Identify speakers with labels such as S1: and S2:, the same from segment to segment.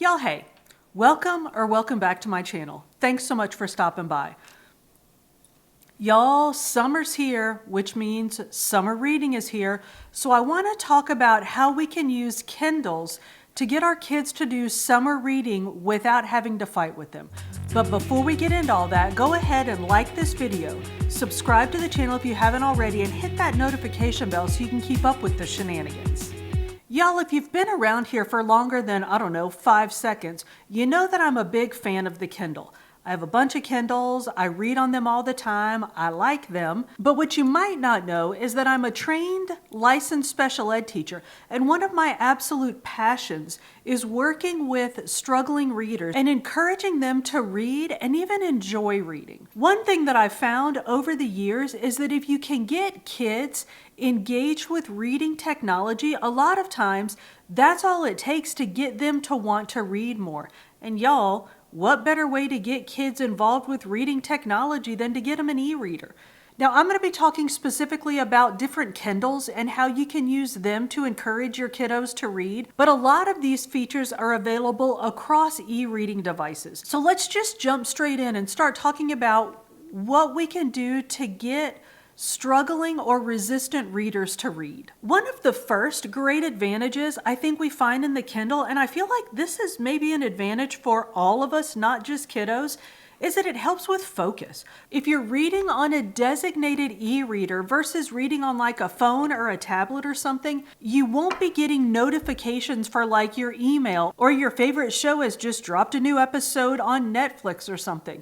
S1: Y'all, hey, welcome back to my channel. Thanks so much for stopping by. Y'all, summer's here, which means summer reading is here. So I want to talk about how we can use Kindles to get our kids to do summer reading without having to fight with them. But before we get into all that, go ahead and like this video, subscribe to the channel if you haven't already, and hit that notification bell so you can keep up with the shenanigans. Y'all, if you've been around here for longer than, 5 seconds, you know that I'm a big fan of the Kindle. I have a bunch of Kindles, I read on them all the time, I like them. But what you might not know is that I'm a trained, licensed special ed teacher, and one of my absolute passions is working with struggling readers and encouraging them to read and even enjoy reading. One thing that I've found over the years is that if you can get kids engaged with reading technology, a lot of times that's all it takes to get them to want to read more. And y'all, what better way to get kids involved with reading technology than to get them an e-reader? Now, I'm going to be talking specifically about different Kindles and how you can use them to encourage your kiddos to read, but a lot of these features are available across e-reading devices. So let's just jump straight in and start talking about what we can do to get struggling or resistant readers to read. One of the first great advantages I think we find in the Kindle, and I feel like this is maybe an advantage for all of us, not just kiddos, is that it helps with focus. If you're reading on a designated e-reader versus reading on like a phone or a tablet or something, you won't be getting notifications for like your email or your favorite show has just dropped a new episode on Netflix or something.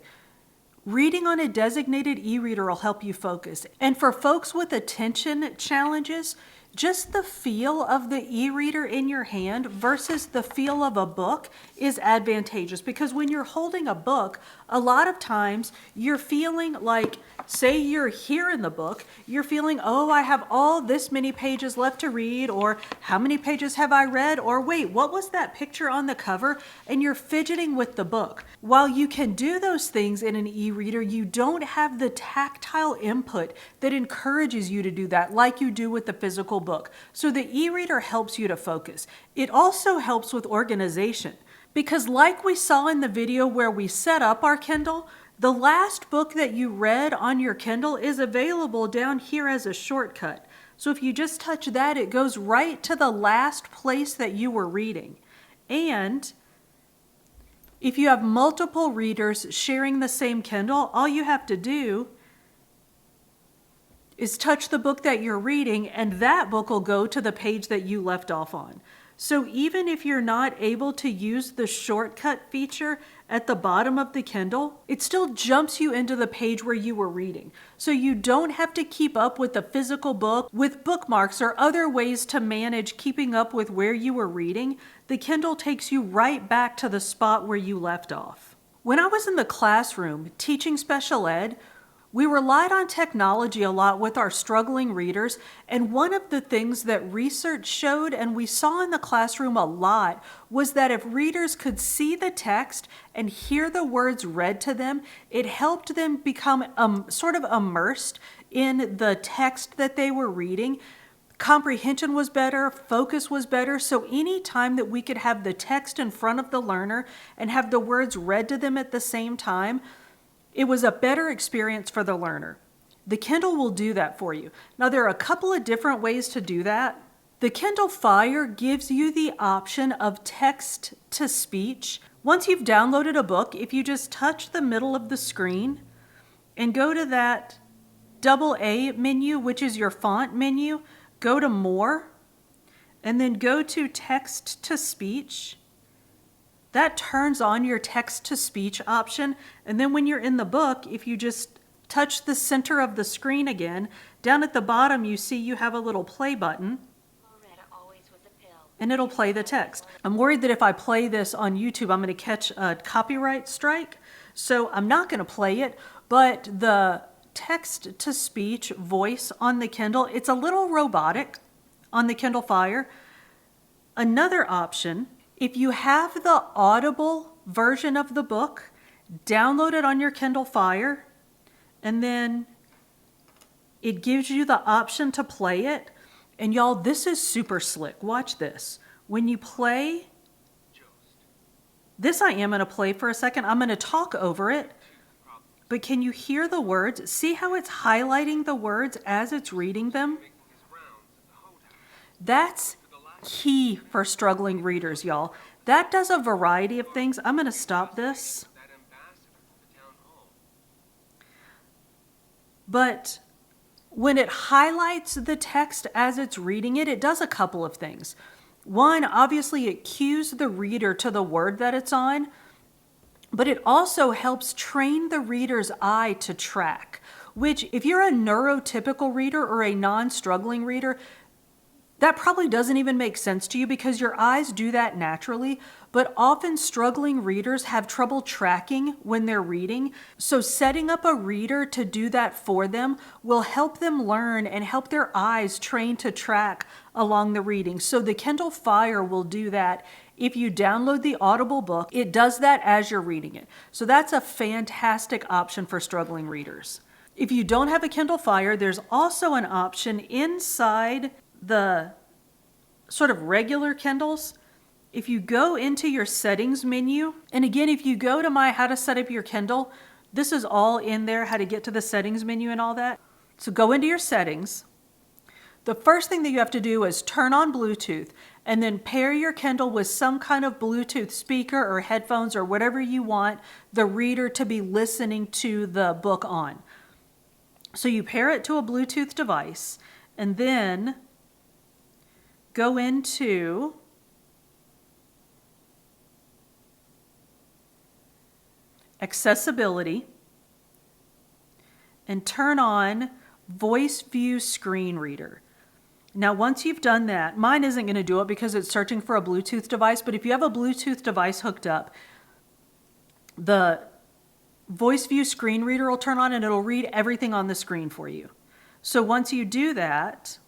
S1: Reading on a designated e-reader will help you focus. And for folks with attention challenges, just the feel of the e-reader in your hand versus the feel of a book is advantageous, because when you're holding a book, a lot of times you're feeling like, say you're here in the book, you're feeling, oh, I have all this many pages left to read, or how many pages have I read, or wait, what was that picture on the cover? And you're fidgeting with the book. While you can do those things in an e-reader, you don't have the tactile input that encourages you to do that like you do with the physical book. So the e-reader helps you to focus. It also helps with organization, because like we saw in the video where we set up our Kindle, the last book that you read on your Kindle is available down here as a shortcut. So if you just touch that, it goes right to the last place that you were reading. And if you have multiple readers sharing the same Kindle, all you have to do is touch the book that you're reading, and that book will go to the page that you left off on. So even if you're not able to use the shortcut feature at the bottom of the Kindle, it still jumps you into the page where you were reading. So you don't have to keep up with the physical book with bookmarks or other ways to manage keeping up with where you were reading. The Kindle takes you right back to the spot where you left off. When I was in the classroom teaching special ed, we relied on technology a lot with our struggling readers, and one of the things that research showed and we saw in the classroom a lot was that if readers could see the text and hear the words read to them, it helped them become sort of immersed in the text that they were reading. Comprehension was better, focus was better, so any time that we could have the text in front of the learner and have the words read to them at the same time, it was a better experience for the learner. The Kindle will do that for you. Now, there are a couple of different ways to do that. The Kindle Fire gives you the option of text to speech. Once you've downloaded a book, if you just touch the middle of the screen and go to that AA menu, which is your font menu, go to More, and then go to Text to Speech. That turns on your text-to-speech option, and then when you're in the book, if you just touch the center of the screen again, down at the bottom you see you have a little play button, and it'll play the text. I'm worried that if I play this on YouTube, I'm going to catch a copyright strike, so I'm not going to play it, but the text-to-speech voice on the Kindle, it's a little robotic on the Kindle Fire. Another option, if you have the Audible version of the book, download it on your Kindle Fire, and then it gives you the option to play it. And y'all, this is super slick. Watch this. When you play This I am going to play for a second. I'm going to talk over it. But can you hear the words? See how it's highlighting the words as it's reading them? That's key for struggling readers, y'all. That does a variety of things. I'm going to stop this. But when it highlights the text as it's reading it, it does a couple of things. One, obviously it cues the reader to the word that it's on, but it also helps train the reader's eye to track, which if you're a neurotypical reader or a non-struggling reader, that probably doesn't even make sense to you because your eyes do that naturally, but often struggling readers have trouble tracking when they're reading. So setting up a reader to do that for them will help them learn and help their eyes train to track along the reading. So the Kindle Fire will do that. If you download the Audible book, it does that as you're reading it. So that's a fantastic option for struggling readers. If you don't have a Kindle Fire, there's also an option inside the sort of regular Kindles. If you go into your settings menu, and again, if you go to my how to set up your Kindle, this is all in there, how to get to the settings menu and all that. So go into your settings. The first thing that you have to do is turn on Bluetooth and then pair your Kindle with some kind of Bluetooth speaker or headphones or whatever you want the reader to be listening to the book on. So you pair it to a Bluetooth device and then go into accessibility and turn on voice view screen reader. Now, once you've done that, mine isn't going to do it because it's searching for a Bluetooth device, but if you have a Bluetooth device hooked up, the voice view screen reader will turn on and it'll read everything on the screen for you. So once you do that,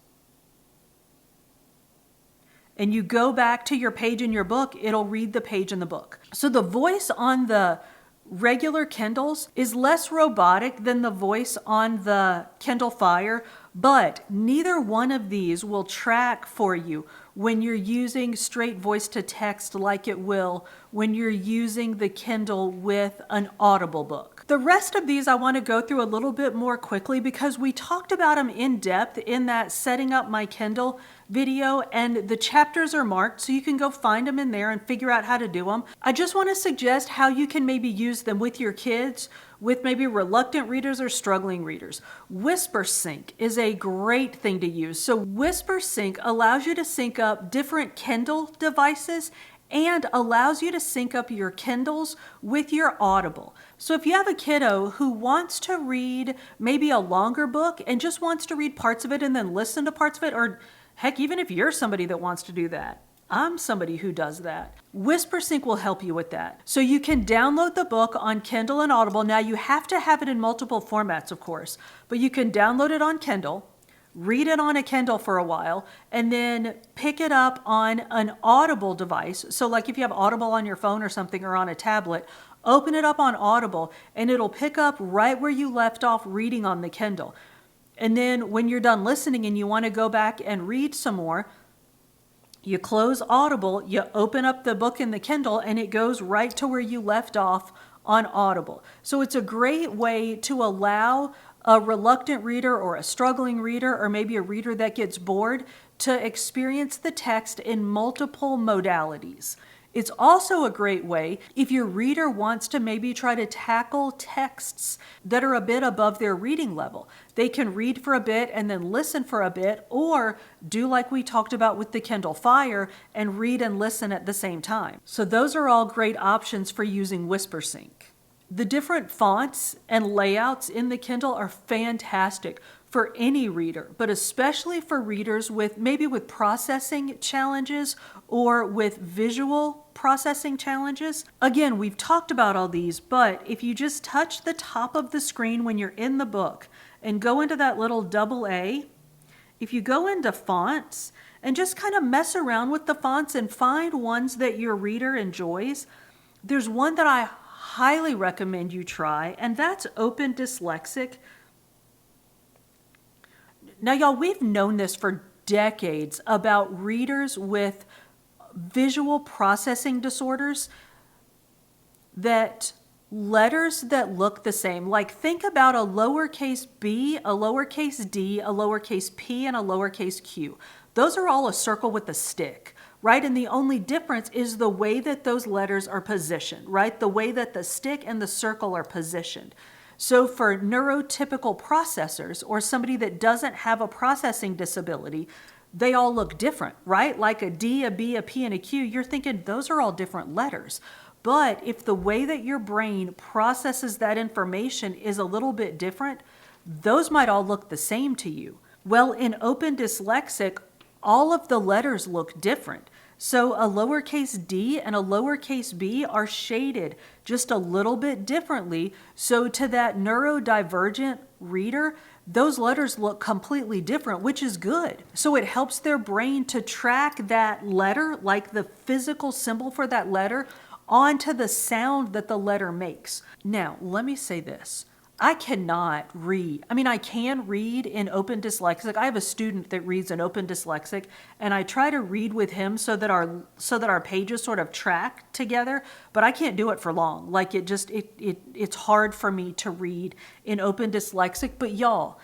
S1: and you go back to your page in your book, it'll read the page in the book. So the voice on the regular Kindles is less robotic than the voice on the Kindle Fire, but neither one of these will track for you when you're using straight voice to text like it will when you're using the Kindle with an Audible book. The rest of these I want to go through a little bit more quickly because we talked about them in depth in that setting up my Kindle video, and the chapters are marked so you can go find them in there and figure out how to do them. I just want to suggest how you can maybe use them with your kids, with maybe reluctant readers or struggling readers. Whispersync is a great thing to use. So Whispersync allows you to sync up different Kindle devices and allows you to sync up your Kindles with your Audible. So if you have a kiddo who wants to read maybe a longer book and just wants to read parts of it and then listen to parts of it, or heck, even if you're somebody that wants to do that, I'm somebody who does that. Whispersync will help you with that. So you can download the book on Kindle and Audible. Now you have to have it in multiple formats, of course, but you can download it on Kindle, read it on a Kindle for a while, and then pick it up on an Audible device. So like if you have Audible on your phone or something or on a tablet, open it up on Audible and it'll pick up right where you left off reading on the Kindle. And then when you're done listening and you want to go back and read some more, you close Audible, you open up the book in the Kindle, and it goes right to where you left off on Audible. So it's a great way to allow a reluctant reader or a struggling reader or maybe a reader that gets bored to experience the text in multiple modalities. It's also a great way if your reader wants to maybe try to tackle texts that are a bit above their reading level. They can read for a bit and then listen for a bit, or do like we talked about with the Kindle Fire and read and listen at the same time. So those are all great options for using Whispersync. The different fonts and layouts in the Kindle are fantastic for any reader, but especially for readers with maybe with processing challenges or with visual processing challenges. Again, we've talked about all these, but if you just touch the top of the screen when you're in the book and go into that little AA, if you go into fonts and just kind of mess around with the fonts and find ones that your reader enjoys, there's one that I highly recommend you try, and that's Open Dyslexic. Now, y'all, we've known this for decades about readers with visual processing disorders. that letters that look the same, like think about a lowercase b, a lowercase d, a lowercase p, and a lowercase q. Those are all a circle with a stick, right? And the only difference is the way that those letters are positioned, right? The way that the stick and the circle are positioned. So for neurotypical processors or somebody that doesn't have a processing disability, they all look different, right? Like a D, a B, a P, and a Q, you're thinking those are all different letters. But if the way that your brain processes that information is a little bit different, those might all look the same to you. Well, in Open Dyslexic, all of the letters look different. So a lowercase d and a lowercase b are shaded just a little bit differently. So to that neurodivergent reader, those letters look completely different, which is good. So it helps their brain to track that letter, like the physical symbol for that letter, onto the sound that the letter makes. Now, let me say this. I cannot read. I mean, I can read in Open Dyslexic. I have a student that reads in Open Dyslexic, and I try to read with him so that our pages sort of track together, but I can't do it for long. Like it's hard for me to read in Open Dyslexic. But y'all,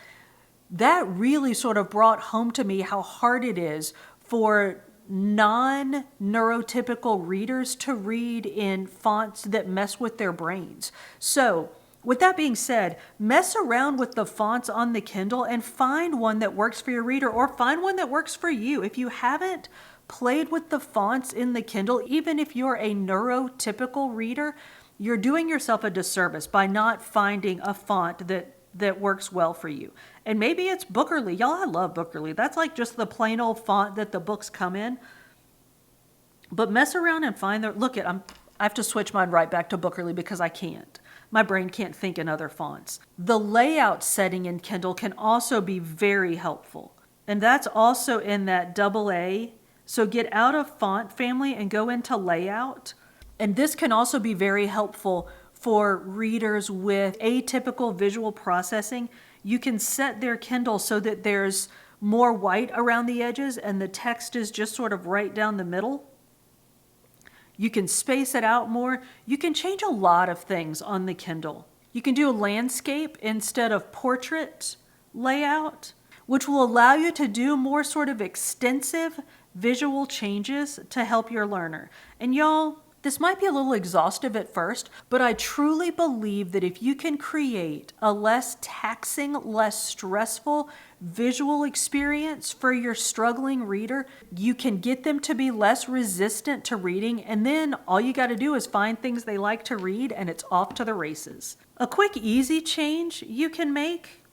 S1: that really sort of brought home to me how hard it is for non-neurotypical readers to read in fonts that mess with their brains. So with that being said, mess around with the fonts on the Kindle and find one that works for your reader, or find one that works for you. If you haven't played with the fonts in the Kindle, even if you're a neurotypical reader, you're doing yourself a disservice by not finding a font that works well for you. And maybe it's Bookerly. Y'all, I love Bookerly. That's like just the plain old font that the books come in. But mess around and find I have to switch mine right back to Bookerly because I can't. My brain can't think in other fonts. The layout setting in Kindle can also be very helpful. And that's also in that AA. So get out of font family and go into layout. And this can also be very helpful for readers with atypical visual processing. You can set their Kindle so that there's more white around the edges and the text is just sort of right down the middle. You can space it out more. You can change a lot of things on the Kindle. You can do a landscape instead of portrait layout, which will allow you to do more sort of extensive visual changes to help your learner. And y'all, this might be a little exhaustive at first, but I truly believe that if you can create a less taxing, less stressful visual experience for your struggling reader, you can get them to be less resistant to reading, and then all you got to do is find things they like to read, and it's off to the races. A quick, easy change you can make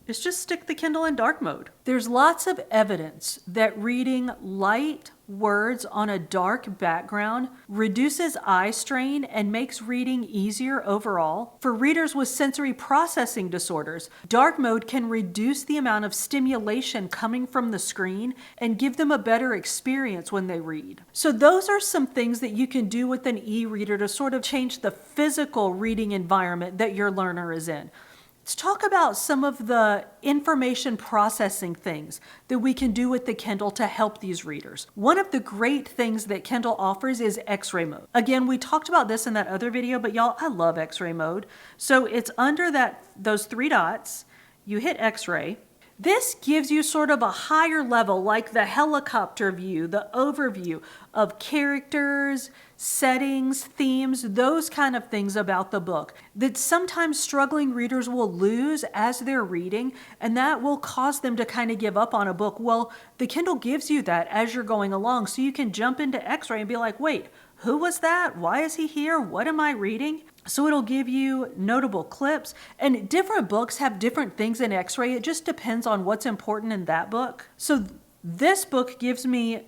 S1: is just stick the Kindle in dark mode. There's lots of evidence that reading light words on a dark background reduces eye strain and makes reading easier overall. For readers with sensory processing disorders, dark mode can reduce the amount of stimulation coming from the screen and give them a better experience when they read. So those are some things that you can do with an e-reader to sort of change the physical reading environment that your learner is in. Let's talk about some of the information processing things that we can do with the Kindle to help these readers. One of the great things that Kindle offers is X-ray mode. Again, we talked about this in that other video, but y'all, I love X-ray mode. So it's under those three dots, you hit X-ray. This gives you sort of a higher level, like the helicopter view, the overview of characters, settings, themes, those kind of things about the book that sometimes struggling readers will lose as they're reading, and that will cause them to kind of give up on a book. Well, the Kindle gives you that as you're going along, so you can jump into X-ray and be like, wait, who was that? Why is he here? What am I reading? So it'll give you notable clips, and different books have different things in X-ray. It just depends on what's important in that book. So this book gives me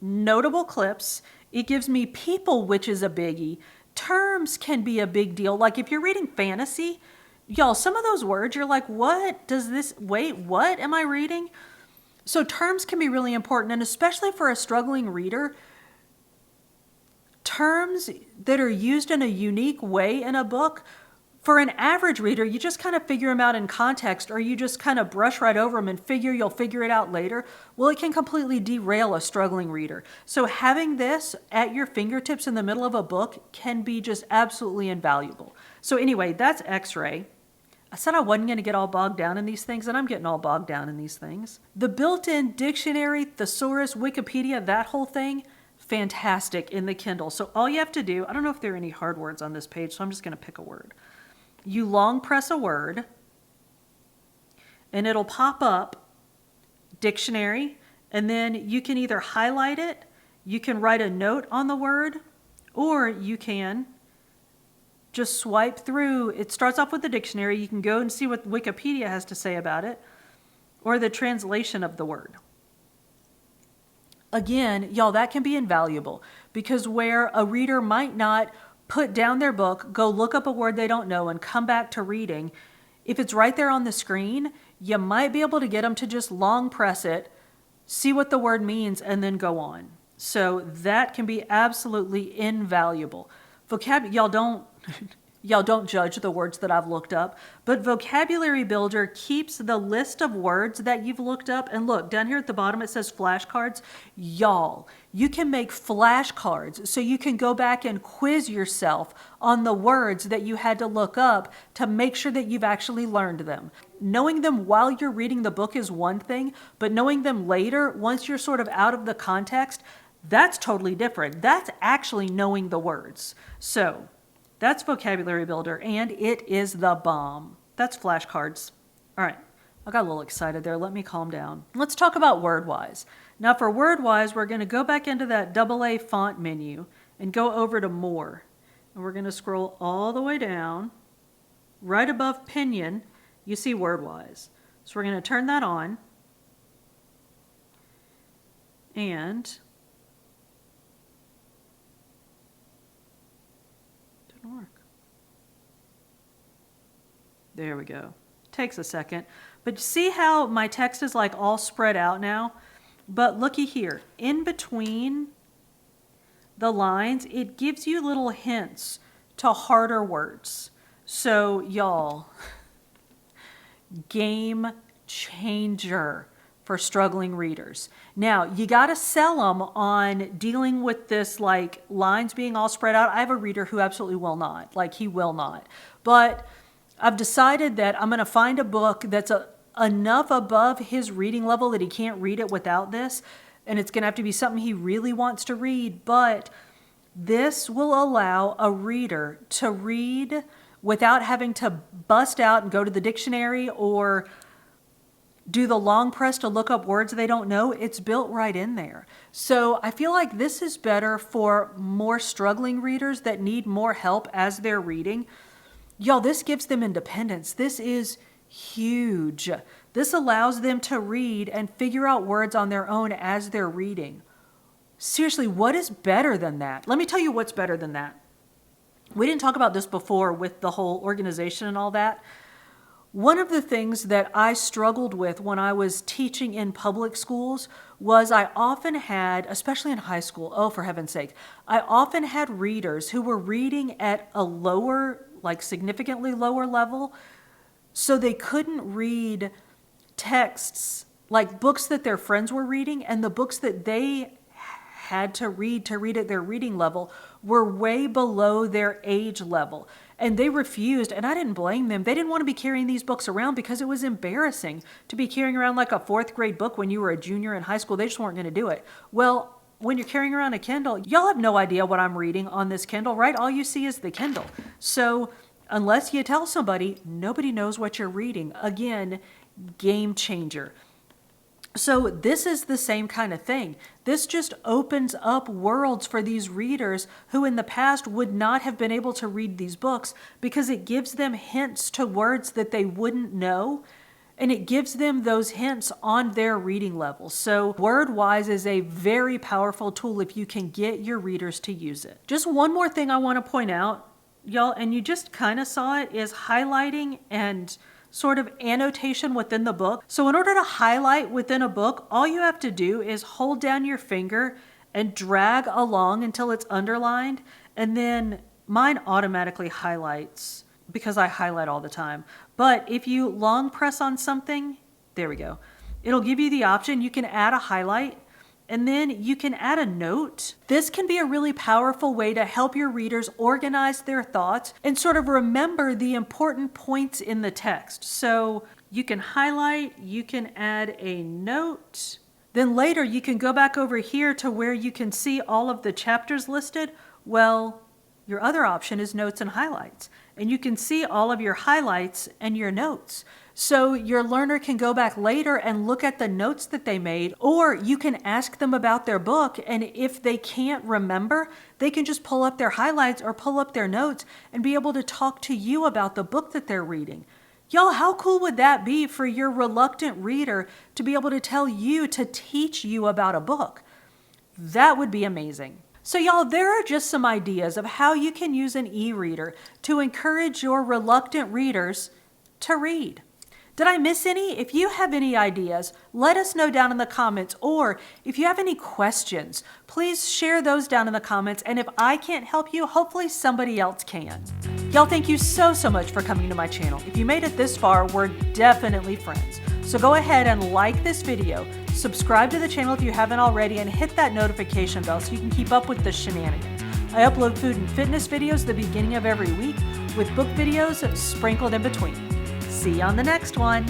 S1: notable clips. It gives me people, which is a biggie. Terms can be a big deal. Like if you're reading fantasy, y'all, some of those words, you're like, what am I reading? So terms can be really important, and especially for a struggling reader, terms that are used in a unique way in a book, For an average reader, you just kind of figure them out in context, or you just kind of brush right over them and figure you'll figure it out later. Well, it can completely derail a struggling reader. So having this at your fingertips in the middle of a book can be just absolutely invaluable. So anyway, that's X-ray. I said I wasn't going to get all bogged down in these things, and I'm getting all bogged down in these things. The built-in dictionary, thesaurus, Wikipedia, that whole thing, fantastic in the Kindle. So all you have to do, I don't know if there are any hard words on this page, so I'm just going to pick a word. You long press a word, and it'll pop up dictionary, and then you can either highlight it, you can write a note on the word, or you can just swipe through. It starts off with the dictionary. You can go and see what Wikipedia has to say about it, or the translation of the word. Again, y'all, that can be invaluable, because where a reader might not put down their book, go look up a word they don't know, and come back to reading, if it's right there on the screen, you might be able to get them to just long press it, see what the word means, and then go on. So that can be absolutely invaluable. Y'all don't judge the words that I've looked up, but Vocabulary Builder keeps the list of words that you've looked up. And look, down here at the bottom it says flashcards. Y'all, you can make flashcards so you can go back and quiz yourself on the words that you had to look up to make sure that you've actually learned them. Knowing them while you're reading the book is one thing, but knowing them later, once you're sort of out of the context, that's totally different. That's actually knowing the words. So that's Vocabulary Builder, and it is the bomb. That's flashcards. All right, I got a little excited there. Let me calm down. Let's talk about Wordwise. Now for Wordwise, we're going to go back into that AA font menu and go over to More. And we're going to scroll all the way down. Right above Pinion, you see Wordwise. So we're going to turn that on. And work. There we go. Takes a second. But see how my text is like all spread out now? But looky here. In between the lines, it gives you little hints to harder words. So y'all, game changer for struggling readers. Now, you got to sell them on dealing with this, like lines being all spread out. I have a reader who absolutely will not, like he will not. But I've decided that I'm going to find a book that's enough above his reading level that he can't read it without this. And it's going to have to be something he really wants to read. But this will allow a reader to read without having to bust out and go to the dictionary or do the long press to look up words they don't know. It's built right in there. So I feel like this is better for more struggling readers that need more help as they're reading. Y'all, this gives them independence. This is huge. This allows them to read and figure out words on their own as they're reading. Seriously, what is better than that? Let me tell you what's better than that. We didn't talk about this before with the whole organization and all that. One of the things that I struggled with when I was teaching in public schools was I often had, especially in high school, oh, for heaven's sake, I often had readers who were reading at a lower, like significantly lower level, so they couldn't read texts, like books that their friends were reading, and the books that they had to read at their reading level were way below their age level. And they refused, and I didn't blame them. They didn't want to be carrying these books around because it was embarrassing to be carrying around like a 4th grade book when you were a junior in high school. They just weren't going to do it. Well, when you're carrying around a Kindle, y'all have no idea what I'm reading on this Kindle, right? All you see is the Kindle. So unless you tell somebody, nobody knows what you're reading. Again, game changer. So this is the same kind of thing. This just opens up worlds for these readers who in the past would not have been able to read these books because it gives them hints to words that they wouldn't know, and it gives them those hints on their reading level. So Wordwise is a very powerful tool if you can get your readers to use it. Just one more thing I want to point out, y'all, and you just kind of saw it, is highlighting and sort of annotation within the book. So in order to highlight within a book, all you have to do is hold down your finger and drag along until it's underlined, and then mine automatically highlights because I highlight all the time. But if you long press on something, there we go. It'll give you the option. You can add a highlight, and then you can add a note. This can be a really powerful way to help your readers organize their thoughts and sort of remember the important points in the text. So you can highlight, you can add a note. Then later you can go back over here to where you can see all of the chapters listed. Well, your other option is notes and highlights. And you can see all of your highlights and your notes. So your learner can go back later and look at the notes that they made, or you can ask them about their book, and if they can't remember, they can just pull up their highlights or pull up their notes and be able to talk to you about the book that they're reading. Y'all, how cool would that be for your reluctant reader to be able to tell you to teach you about a book? That would be amazing. So y'all, there are just some ideas of how you can use an e-reader to encourage your reluctant readers to read. Did I miss any? If you have any ideas, let us know down in the comments, or if you have any questions, please share those down in the comments, and if I can't help you, hopefully somebody else can. Y'all, thank you so much for coming to my channel. If you made it this far, we're definitely friends. So go ahead and like this video, subscribe to the channel if you haven't already, and hit that notification bell so you can keep up with the shenanigans. I upload food and fitness videos the beginning of every week, with book videos sprinkled in between. See you on the next one.